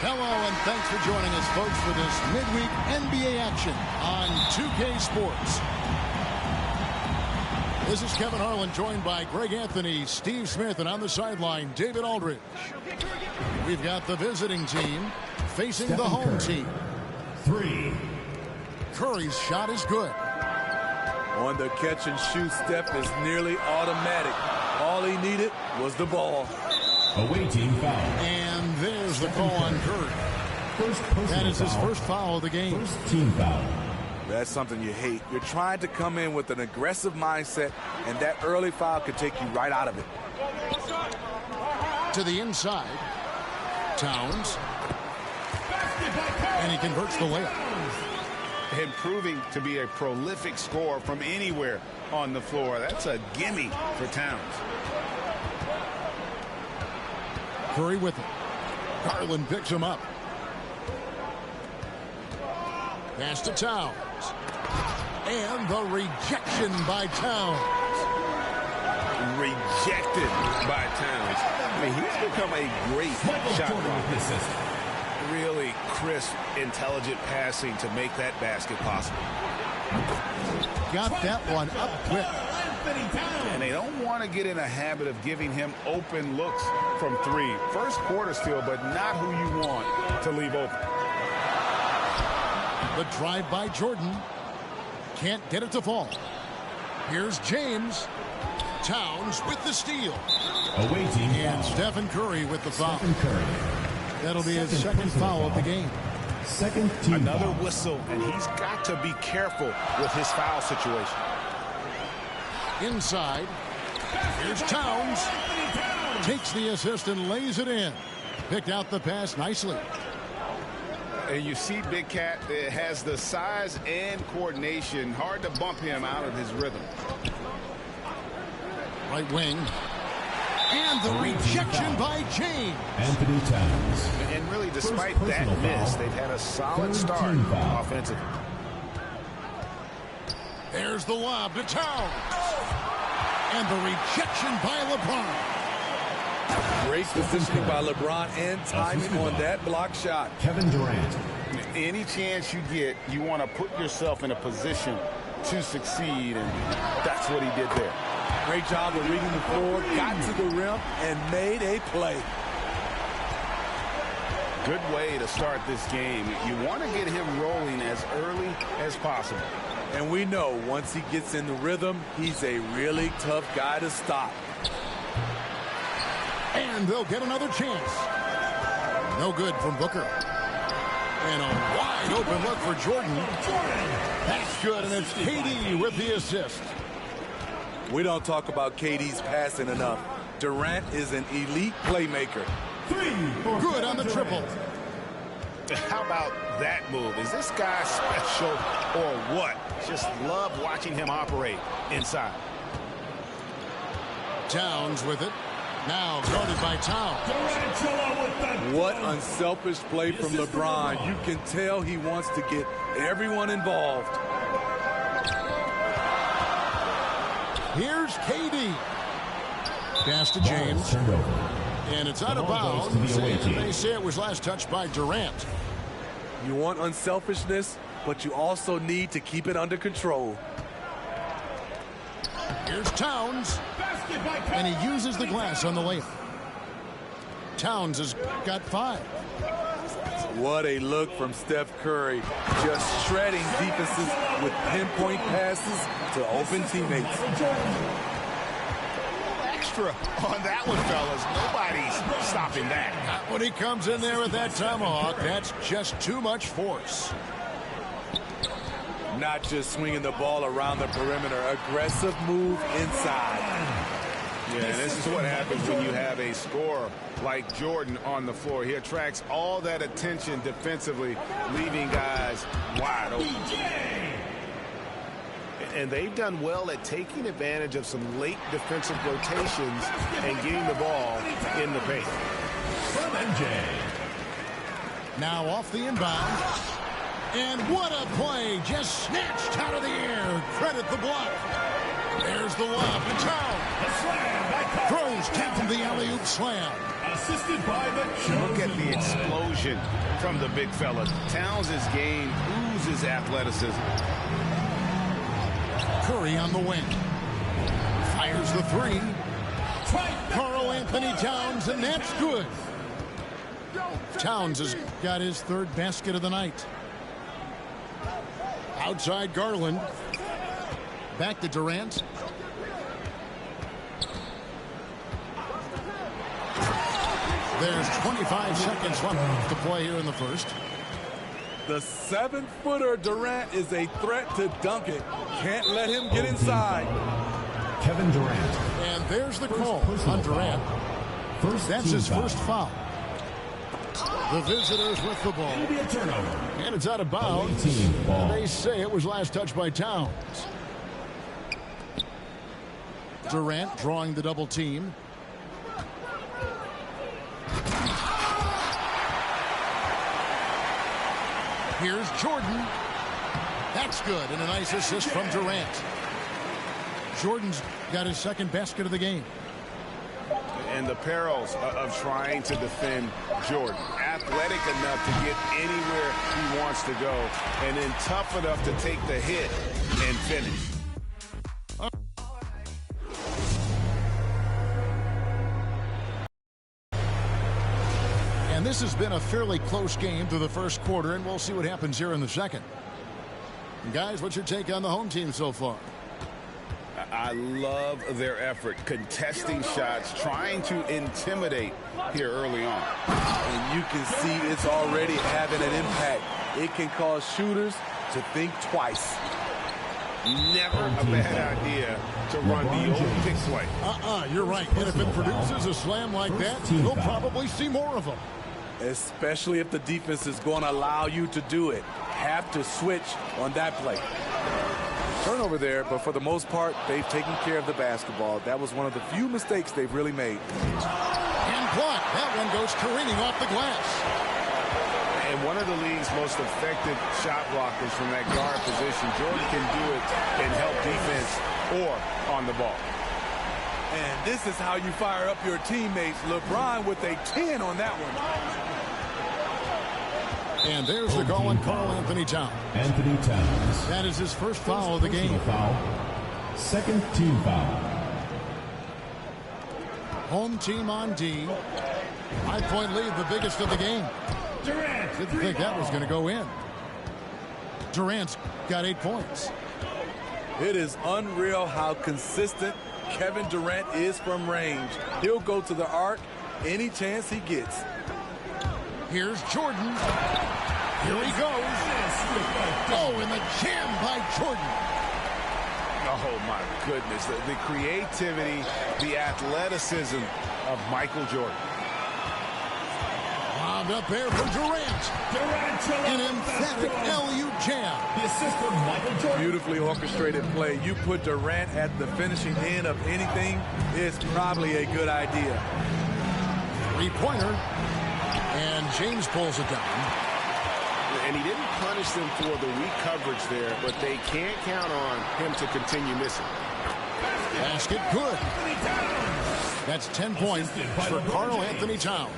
Hello, and thanks for joining us, folks, for this midweek NBA action on 2K Sports. This is Kevin Harlan, joined by Greg Anthony, Steve Smith, and on the sideline, David Aldridge. We've got the visiting team facing the home team. Curry's shot is good. On the catch-and-shoot, Steph is nearly automatic. All he needed was the ball. Awaiting foul. And there's the call on Curry. That is his first foul of the game. First team foul. That's something you hate. You're trying to come in with an aggressive mindset, and that early foul could take you right out of it. To the inside. Towns. And he converts the layup. And proving to be a prolific scorer from anywhere on the floor. That's a gimme for Towns. Curry with it. Garland picks him up. Pass to Towns. And the rejection by Towns. Rejected by Towns. I mean, he's become a great shot blocker. Really crisp, intelligent passing to make that basket possible. Got that one up quick. And they don't want to get in a habit of giving him open looks from three. First quarter still, but not who you want to leave open. The drive by Jordan. Can't get it to fall. Here's James. Towns with the steal. Awaiting And foul. Stephen Curry with the foul. Stephen Curry. That'll be his second foul of the game. Second team Another foul. whistle, and he's got to be careful with his foul situation. Inside. Here's Towns. Takes the assist and lays it in. Picked out the pass nicely. And you see Big Cat has the size and coordination. Hard to bump him out of his rhythm. Right wing. And the rejection by James. Anthony Towns. And really, despite First that personal miss, foul. they've had a solid Third start team foul. offensively. There's the lob to Towns. And the rejection by LeBron. Great positioning by LeBron and timing on that block shot. Kevin Durant. Any chance you get, you want to put yourself in a position to succeed, and that's what he did there. Great job of reading the floor, got to the rim, and made a play. Good way to start this game. You want to get him rolling as early as possible. And we know once he gets in the rhythm, he's a really tough guy to stop. And they'll get another chance. No good from Booker. And a wide open look for Jordan. That's good, and it's KD with the assist. We don't talk about KD's passing enough. Durant is an elite playmaker. Good on the triple. How about that move? Is this guy special or what? Just love watching him operate inside. Towns with it. Now guarded by Towns. What unselfish play from LeBron. You can tell he wants to get everyone involved. Here's KD. Pass to James. Turned over. And it's out of Ball goes to bounds. the away And team. they say it was last touched by Durant. You want unselfishness, but you also need to keep it under control. Here's Towns. And he uses the glass on the layup. Towns has got 5. What a look from Steph Curry. Just shredding defenses with pinpoint passes to open teammates. Extra on that one, fellas. Nobody's stopping that. When he comes in there with that tomahawk, that's just too much force. Not just swinging the ball around the perimeter. Aggressive move inside. Yeah, and this is what happens when you have a scorer like Jordan on the floor. He attracts all that attention defensively, leaving guys wide open. And they've done well at taking advantage of some late defensive rotations and getting the ball in the paint. From MJ. Now off the inbound. And what a play. Just snatched out of the air. Credit the block. There's the lob to Towns. Throws down the alley-oop slam. Assisted by the Look at the explosion explosion from the big fella. Towns' game oozes athleticism. Curry on the wing. Fires the three. Karl Anthony Towns, and that's good. Towns has got his third basket of the night. Outside Garland. Back to Durant. There's 25 seconds left to play here in the first. The 7-footer Durant is a threat to dunk it. Can't let him get inside. Kevin Durant. And there's the call on Durant. That's his first foul. The visitors with the ball. It'll be a turnover. And it's out of bounds. They say it was last touched by Towns. Durant drawing the double team. Here's Jordan. That's good, and a nice assist from Durant. Jordan's got his second basket of the game. And the perils of trying to defend Jordan. Athletic enough to get anywhere he wants to go, and then tough enough to take the hit and finish. And this has been a fairly close game through the first quarter, and we'll see what happens here in the second. And guys, what's your take on the home team so far? I love their effort, contesting shots, trying to intimidate here early on. And you can see it's already having an impact. It can cause shooters to think twice. Never a bad idea to run the old pick play. You're right. And if it produces a slam like that, you'll probably see more of them. Especially if the defense is going to allow you to do it. Have to switch on that play. Turnover there, but for the most part, they've taken care of the basketball. That was one of the few mistakes they've really made. And blocked. That one goes careening off the glass. And one of the league's most effective shot blockers from that guard position. Jordan can do it and help defense or on the ball. And this is how you fire up your teammates. LeBron with a 10 on that one. And there's the call on Karl Anthony Towns. Anthony Towns. That is his first foul of the game. Foul. Second team foul. Home team on D. 5-point lead, the biggest of the game. Durant. Didn't think that was going to go in. Durant's got 8 points. It is unreal how consistent Kevin Durant is from range. He'll go to the arc any chance he gets. Here's Jordan. Here he goes. Oh, and the jam by Jordan. Oh, my goodness. The creativity, the athleticism of Michael Jordan. Lobbed up there for Durant. An emphatic LU jam. The assist from Michael Jordan. Beautifully orchestrated play. You put Durant at the finishing end of anything, it's probably a good idea. Three-pointer. And James pulls it down. And he didn't punish them for the weak coverage there, but they can't count on him to continue missing. Basket good. That's 10 points for Karl Anthony Towns.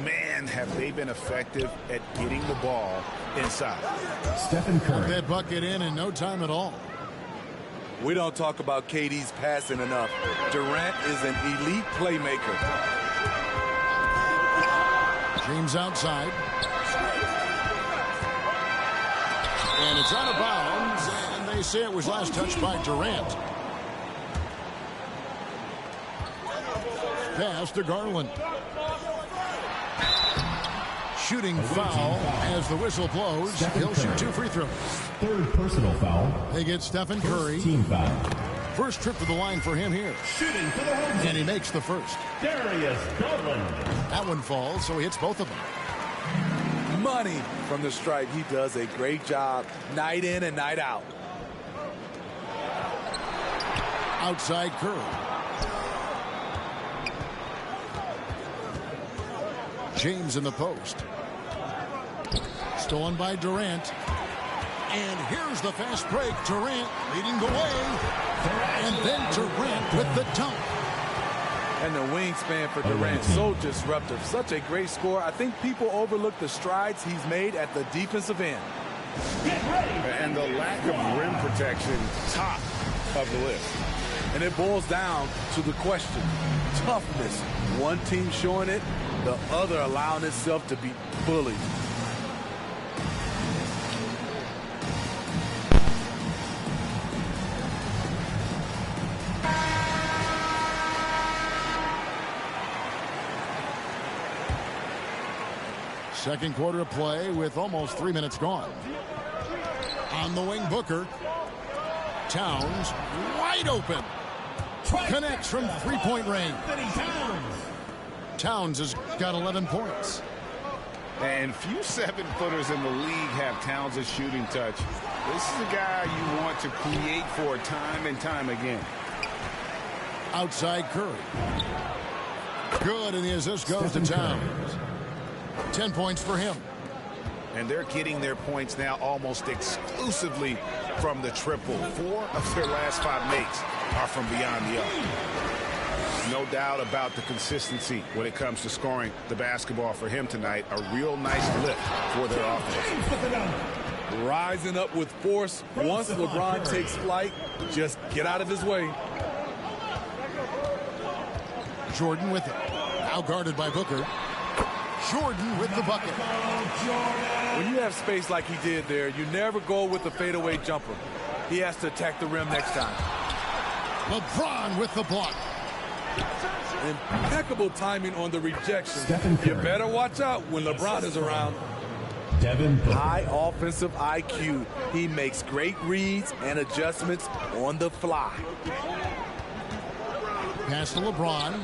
Man, have they been effective at getting the ball inside. Stephen Put Curry. that bucket in no time at all. We don't talk about KD's passing enough. Durant is an elite playmaker. James outside. And it's out of bounds, and they say it was last touched by Durant. Pass to Garland. Shooting foul as the whistle blows. He'll shoot 2 free throws. Third personal foul. They get Stephen Curry. Team foul. First trip to the line for him here. Shooting for the home team. And he makes the first. Darius Garland. That one falls, so he hits both of them. Money from the stripe. He does a great job night in and night out. Outside Curry. James in the post. Stolen by Durant. And here's the fast break. Durant leading the way. And then Durant with the dunk. And the wingspan for Durant, so disruptive. Such a great score. I think people overlook the strides he's made at the defensive end. And the lack of rim protection, top of the list. And it boils down to the question, toughness. One team showing it, the other allowing itself to be bullied. Second quarter of play with almost 3 minutes gone. On the wing, Booker. Towns wide open. Connects from three-point range. Towns has got 11 points. And few 7-footers in the league have Towns' shooting touch. This is a guy you want to create for time and time again. Outside Curry. Good, and the assist goes to Towns. 10 points for him. And they're getting their points now almost exclusively from the triple. 4 of their last 5 makes are from beyond the arc. No doubt about the consistency when it comes to scoring the basketball for him tonight. A real nice lift for their offense. Rising up with force. Once LeBron takes flight, just get out of his way. Jordan with it. Now guarded by Booker. Jordan with the bucket. When you have space like he did there, you never go with the fadeaway jumper. He has to attack the rim next time. LeBron with the block. Impeccable timing on the rejection. You better watch out when LeBron is around. High offensive IQ. He makes great reads and adjustments on the fly. Pass to LeBron.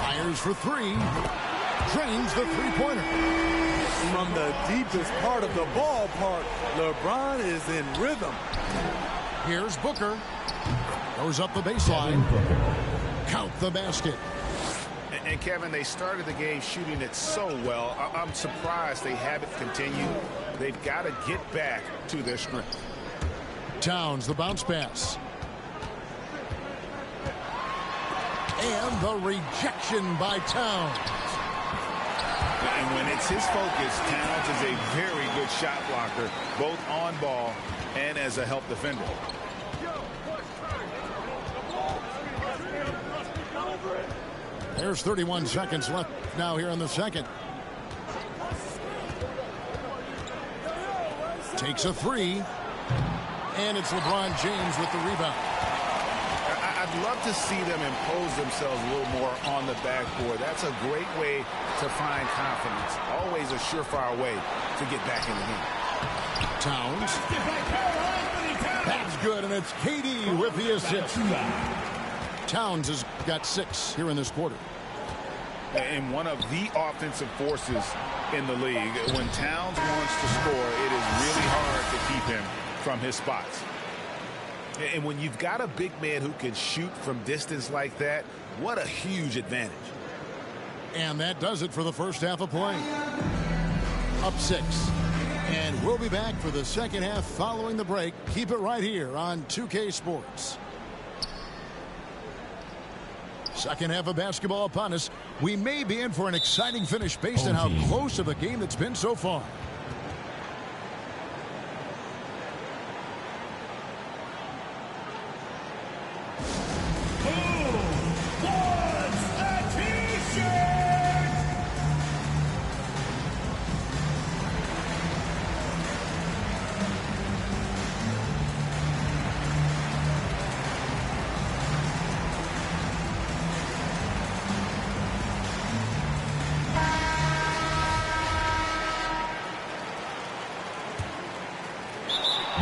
Fires for 3. Drains the three-pointer. From the deepest part of the ballpark, LeBron is in rhythm. Here's Booker. Goes up the baseline. Count the basket. And Kevin, they started the game shooting it so well. I'm surprised they haven't continued. They've got to get back to their strength. Towns, the bounce pass. And the rejection by Towns. And when it's his focus, Towns is a very good shot blocker, both on ball and as a help defender. There's 31 seconds left now here in the second. Takes a 3. And it's LeBron James with the rebound. I'd love to see them impose themselves a little more on the backboard. That's a great way to find confidence. Always a surefire way to get back in the game. Towns. That's good, and it's KD with the assist. Towns has got 6 here in this quarter. And one of the offensive forces in the league. When Towns wants to score, it is really hard to keep him from his spots. And when you've got a big man who can shoot from distance like that, what a huge advantage. And that does it for the first half of play. Up 6. And we'll be back for the second half following the break. Keep it right here on 2K Sports. Second half of basketball upon us. We may be in for an exciting finish based on how close of a game it's been so far.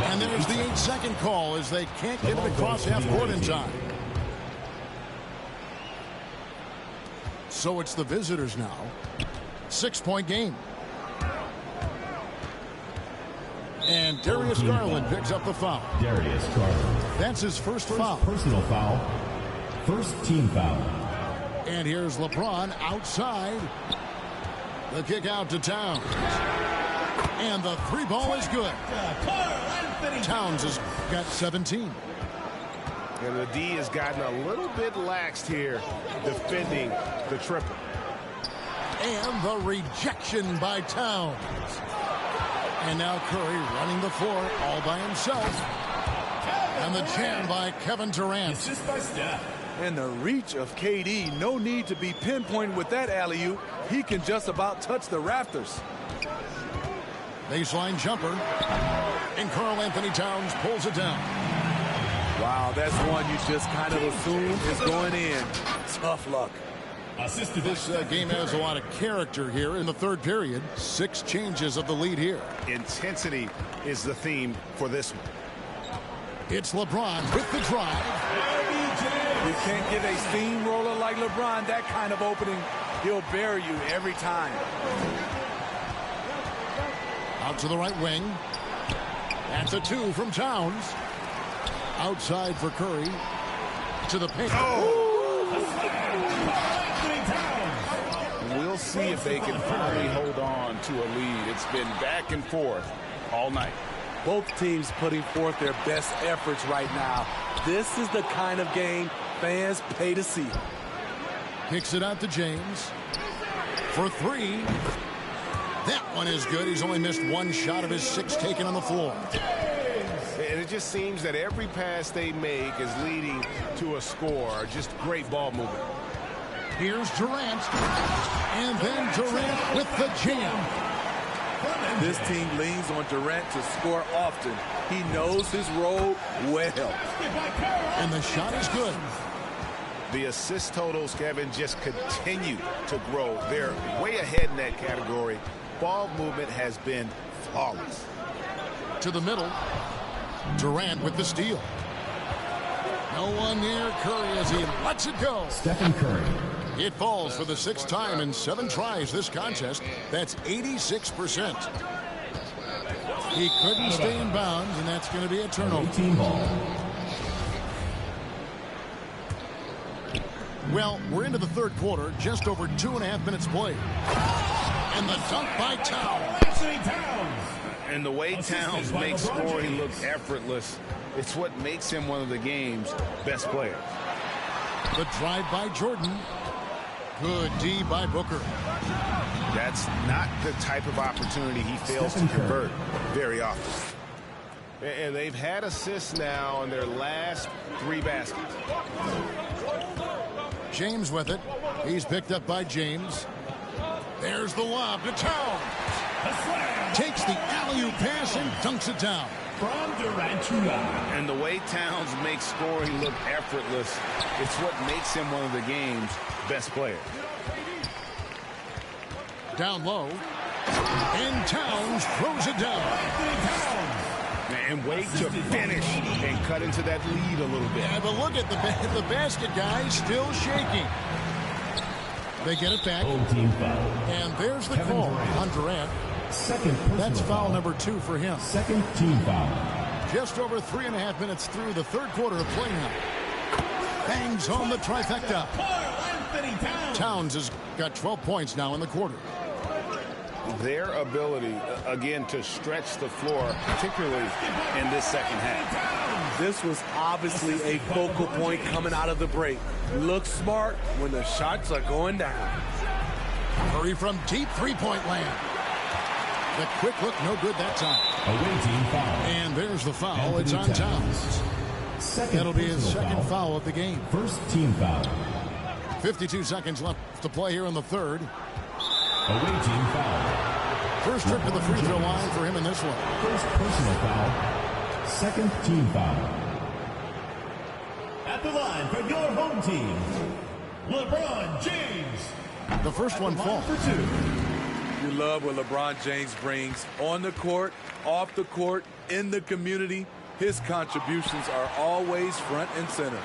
And there's the 8-second call as they can't get it across half court in time. So it's the visitors now. 6-point game. And Darius Garland picks up the foul. Darius Garland. That's his first foul. Personal foul. First team foul. And here's LeBron outside. The kick out to Towns. And the 3 ball is good. Towns has got 17. And the D has gotten a little bit laxed here defending the triple. And the rejection by Towns. And now Curry running the floor all by himself. And the jam by Kevin Durant. Assist by Steph. And the reach of KD. No need to be pinpointed with that alley-oop. He can just about touch the rafters. Baseline jumper. And Karl Anthony Towns pulls it down. Wow, that's one you just kind of assume is going in. Tough luck. Assisted. This game has a lot of character here in the third period. 6 changes of the lead here. Intensity is the theme for this one. It's LeBron with the drive. You can't give a steamroller like LeBron that kind of opening. He'll bury you every time. Out to the right wing. That's a 2 from Towns. Outside for Curry. To the paint. We'll see if they can finally hold on to a lead. It's been back and forth all night. Both teams putting forth their best efforts right now. This is the kind of game fans pay to see. Kicks it out to James. For 3. That one is good. He's only missed 1 shot of his 6 taken on the floor. And it just seems that every pass they make is leading to a score. Just great ball movement. Here's Durant. And then Durant with the jam. This team leans on Durant to score often. He knows his role well. And the shot is good. The assist totals, Kevin, just continue to grow. They're way ahead in that category. Ball movement has been flawless. To the middle. Durant with the steal. No one near Curry as he lets it go. Stephen Curry. It falls for the 6th time in 7 tries this contest. That's 86%. He couldn't stay in bounds, and that's going to be a turnover. Team ball. Well, we're into the third quarter, just over 2.5 minutes played. And the dunk by Towns. And the way Towns makes scoring look effortless, it's what makes him one of the game's best players. The drive by Jordan. Good D by Booker. That's not the type of opportunity he fails to convert very often. And they've had assists now on their last 3 baskets. James with it. He's picked up by James. There's the lob to Towns. Takes the alley-oop pass and dunks it down. From Durant. And the way Towns makes scoring look effortless, it's what makes him one of the game's best players. Down low. And Towns throws it down. And wait to finish and cut into that lead a little bit. Yeah, but look at the basket guy still shaking. They get it back. Team foul. And there's the Kevin call Durant. on Durant. Second personal That's foul number 2 for him. Second team foul. Just over 3.5 minutes through the third quarter of play now. Bangs home the trifecta. Towns has got 12 points now in the quarter. Their ability, again, to stretch the floor, particularly in this second half. This was obviously a focal point coming out of the break. Look smart when the shots are going down. Curry from deep 3-point land. The quick look, no good that time. Away team foul. And there's the foul. Anthony It's on Towns. Second That'll be his personal second foul of the game. First team foul. 52 seconds left to play here in the third. Away team foul. First trip to the free throw line for him in this one. First personal foul. Second team foul. At the line for your home team, LeBron James. The first one falls. For 2. You love what LeBron James brings on the court, off the court, in the community. His contributions are always front and center.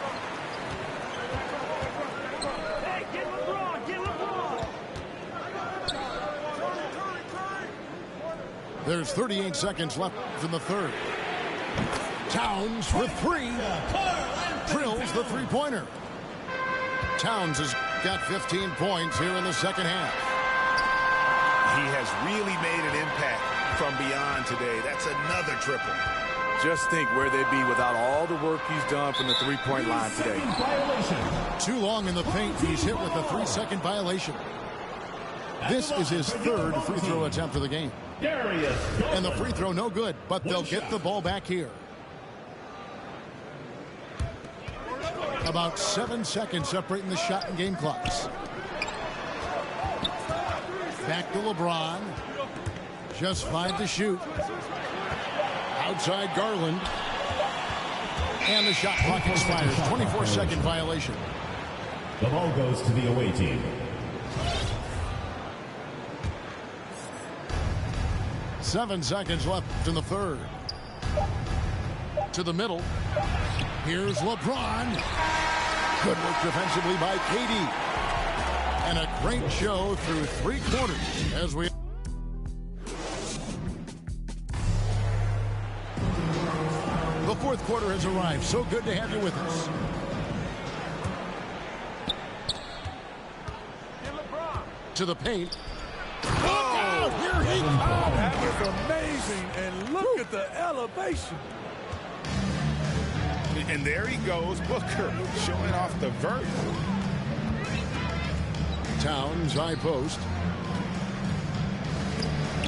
There's 38 seconds left in the third. Towns for 3. Drills the three-pointer. Towns has got 15 points here in the second half. He has really made an impact from beyond today. That's another triple. just think where they'd be without all the work he's done from the three-point line today. Too long in the paint. He's hit with a 3-second violation. This is his third free throw attempt of the game. And the free throw no good, but they'll get the ball back here. About 7 seconds separating the shot and game clocks. Back to LeBron. Just 5 to shoot. Outside Garland. And the shot clock expires. 24-second violation. The ball goes to the away team. 7 seconds left in the third. To the middle. Here's LeBron. Good work defensively by Kd. And a great show through 3 quarters as we... The fourth quarter has arrived. So good to have you with us. To the paint. Oh, here he comes. That was amazing. And look at the elevation. And there he goes, Booker, showing off the vert. Towns, high post.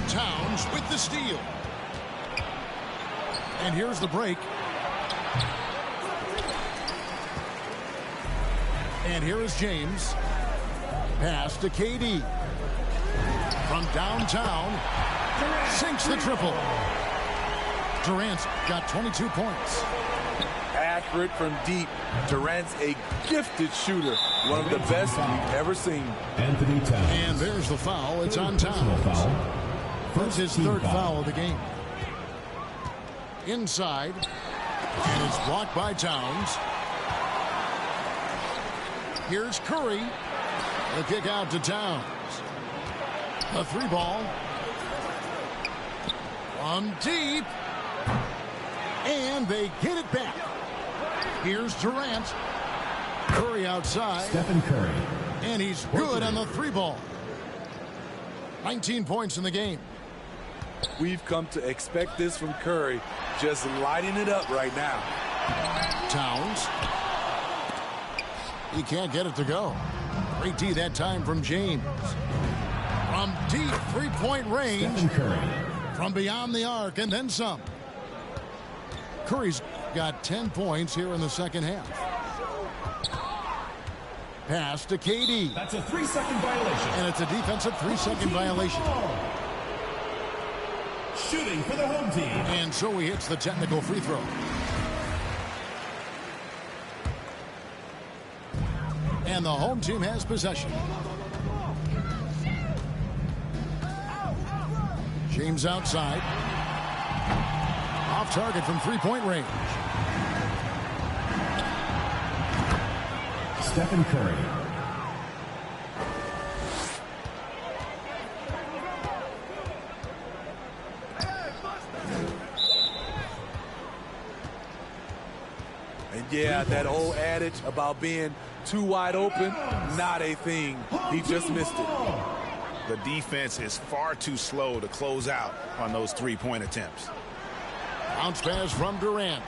Towns with the steal. And here's the break. And here is James. Pass to KD. From downtown. Sinks the triple. Durant's got 22 points. Accurate from deep. Durant's a gifted shooter. One of the best we've ever seen. Anthony Towns. And there's the foul. It's on Towns. First his third foul of the game. Inside. And it's blocked by Towns. Here's Curry. The kick out to Towns. A 3-ball. From deep. And they get it back. Here's Durant. Curry outside. Stephen Curry. And he's good on the 3-ball. 19 points in the game. We've come to expect this from Curry. Just lighting it up right now. Towns. He can't get it to go. Great D that time from James. From deep 3-point range. Stephen Curry. From beyond the arc and then some. Curry's got 10 points here in the second half. Pass to KD. That's a 3-second violation. And it's a defensive 3-second violation. Shooting for the home team. And so he hits the technical free throw. And the home team has possession. James outside. Off target from 3-point range. Stephen Curry. And yeah, that old adage about being too wide open, not a thing. He just missed it. The defense is far too slow to close out on those 3-point attempts. Bounce pass from Durant.